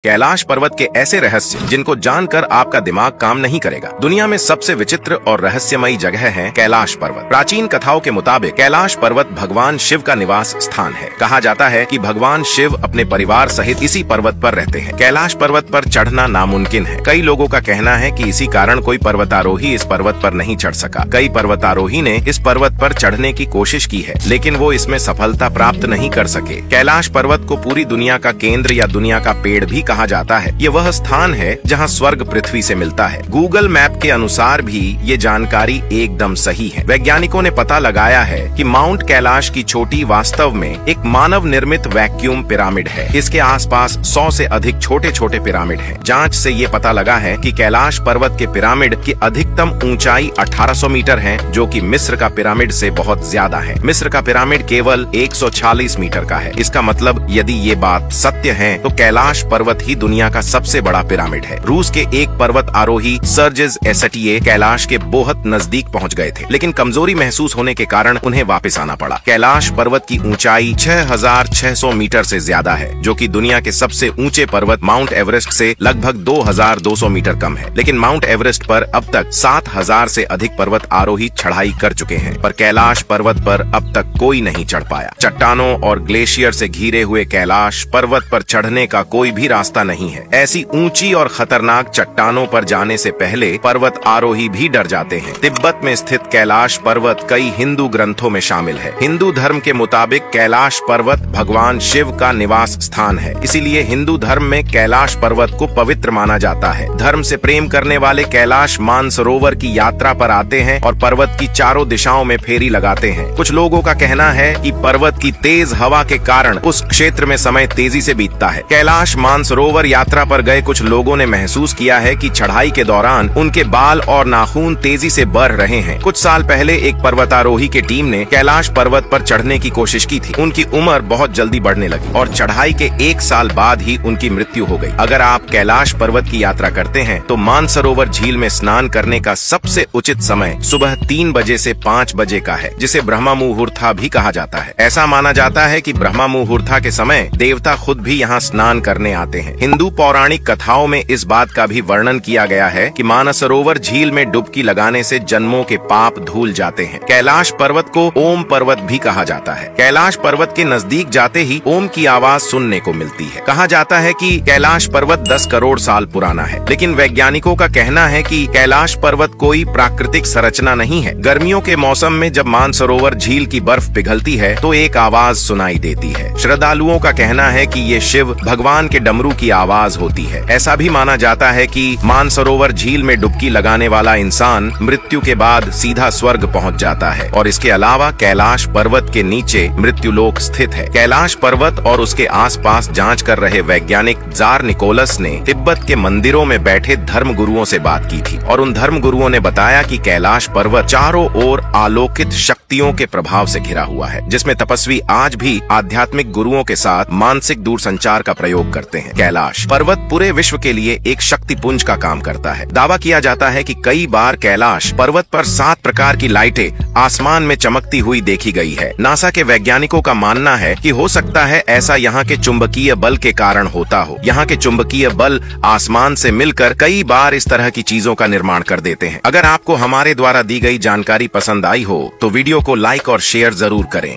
कैलाश पर्वत के ऐसे रहस्य जिनको जानकर आपका दिमाग काम नहीं करेगा। दुनिया में सबसे विचित्र और रहस्यमयी जगह है कैलाश पर्वत। प्राचीन कथाओं के मुताबिक कैलाश पर्वत भगवान शिव का निवास स्थान है। कहा जाता है कि भगवान शिव अपने परिवार सहित इसी पर्वत पर रहते हैं। कैलाश पर्वत पर चढ़ना नामुमकिन है। कई लोगों का कहना है कि इसी कारण कोई पर्वतारोही इस पर्वत पर नहीं चढ़ सका। कई पर्वतारोही ने इस पर्वत पर चढ़ने की कोशिश की है, लेकिन वो इसमें सफलता प्राप्त नहीं कर सके। कैलाश पर्वत को पूरी दुनिया का केंद्र या दुनिया का पेड़ भी कहा जाता है। ये वह स्थान है जहां स्वर्ग पृथ्वी से मिलता है। गूगल मैप के अनुसार भी ये जानकारी एकदम सही है। वैज्ञानिकों ने पता लगाया है कि माउंट कैलाश की चोटी वास्तव में एक मानव निर्मित वैक्यूम पिरामिड है। इसके आसपास 100 से अधिक छोटे छोटे पिरामिड हैं। जांच से ये पता लगा है कि कैलाश पर्वत के पिरामिड की अधिकतम ऊंचाई 1800 मीटर है, जो कि मिस्र का पिरामिड से बहुत ज्यादा है। मिस्र का पिरामिड केवल 146 मीटर का है। इसका मतलब यदि ये बात सत्य है तो कैलाश पर्वत ही दुनिया का सबसे बड़ा पिरामिड है। रूस के एक पर्वत आरोही सर्जेस एसटीए कैलाश के बहुत नजदीक पहुंच गए थे, लेकिन कमजोरी महसूस होने के कारण उन्हें वापस आना पड़ा। कैलाश पर्वत की ऊंचाई 6600 मीटर से ज्यादा है, जो कि दुनिया के सबसे ऊंचे पर्वत माउंट एवरेस्ट से लगभग 2200 मीटर कम है। लेकिन माउंट एवरेस्ट पर अब तक 7000 से अधिक पर्वत आरोही चढ़ाई कर चुके हैं, पर कैलाश पर्वत पर अब तक कोई नहीं चढ़ पाया। चट्टानों और ग्लेशियर से घिरे हुए कैलाश पर्वत पर चढ़ने का कोई भी रास्ता नहीं है। ऐसी ऊंची और खतरनाक चट्टानों पर जाने से पहले पर्वत आरोही भी डर जाते हैं। तिब्बत में स्थित कैलाश पर्वत कई हिंदू ग्रंथों में शामिल है। हिंदू धर्म के मुताबिक कैलाश पर्वत भगवान शिव का निवास स्थान है, इसीलिए हिंदू धर्म में कैलाश पर्वत को पवित्र माना जाता है। धर्म से प्रेम करने वाले कैलाश मानसरोवर की यात्रा पर आते हैं और पर्वत की चारों दिशाओं में फेरी लगाते हैं। कुछ लोगों का कहना है कि पर्वत की तेज हवा के कारण उस क्षेत्र में समय तेजी से बीतता है। कैलाश मानसरोवर यात्रा पर गए कुछ लोगों ने महसूस किया है कि चढ़ाई के दौरान उनके बाल और नाखून तेजी से बढ़ रहे हैं। कुछ साल पहले एक पर्वतारोही की टीम ने कैलाश पर्वत पर चढ़ने की कोशिश की थी। उनकी उम्र बहुत जल्दी बढ़ने लगी और चढ़ाई के 1 साल बाद ही उनकी मृत्यु हो गई। अगर आप कैलाश पर्वत की यात्रा करते हैं तो मानसरोवर झील में स्नान करने का सबसे उचित समय सुबह 3 बजे से 5 बजे का है, जिसे ब्रह्मा मुहूर्ता भी कहा जाता है। ऐसा माना जाता है कि ब्रह्मा मुहूर्ता के समय देवता खुद भी यहाँ स्नान करने आते हैं। हिंदू पौराणिक कथाओं में इस बात का भी वर्णन किया गया है कि मानसरोवर झील में डुबकी लगाने से जन्मों के पाप धुल जाते हैं। कैलाश पर्वत को ओम पर्वत भी कहा जाता है। कैलाश पर्वत के नजदीक जाते ही ओम की आवाज सुनने को मिलती है। कहा जाता है कि कैलाश पर्वत 10 करोड़ साल पुराना है, लेकिन वैज्ञानिकों का कहना है कि कैलाश पर्वत कोई प्राकृतिक संरचना नहीं है। गर्मियों के मौसम में जब मानसरोवर झील की बर्फ पिघलती है तो एक आवाज सुनाई देती है। श्रद्धालुओं का कहना है कि ये शिव भगवान के डमरू की आवाज होती है। ऐसा भी माना जाता है कि मानसरोवर झील में डुबकी लगाने वाला इंसान मृत्यु के बाद सीधा स्वर्ग पहुंच जाता है। और इसके अलावा कैलाश पर्वत के नीचे मृत्युलोक स्थित है। कैलाश पर्वत और उसके आसपास जांच कर रहे वैज्ञानिक जार निकोलस ने तिब्बत के मंदिरों में बैठे धर्म गुरुओं से बात की थी और उन धर्म गुरुओं ने बताया कि कैलाश पर्वत चारों ओर आलोकित शक्तियों के प्रभाव से घिरा हुआ है, जिसमें तपस्वी आज भी आध्यात्मिक गुरुओं के साथ मानसिक दूरसंचार का प्रयोग करते हैं। कैलाश पर्वत पूरे विश्व के लिए एक शक्तिपुंज का काम करता है। दावा किया जाता है कि कई बार कैलाश पर्वत पर 7 प्रकार की लाइटें आसमान में चमकती हुई देखी गई है। नासा के वैज्ञानिकों का मानना है कि हो सकता है ऐसा यहाँ के चुंबकीय बल के कारण होता हो। यहाँ के चुंबकीय बल आसमान से मिलकर कई बार इस तरह की चीजों का निर्माण कर देते हैं। अगर आपको हमारे द्वारा दी गई जानकारी पसंद आई हो तो वीडियो को लाइक और शेयर जरूर करें।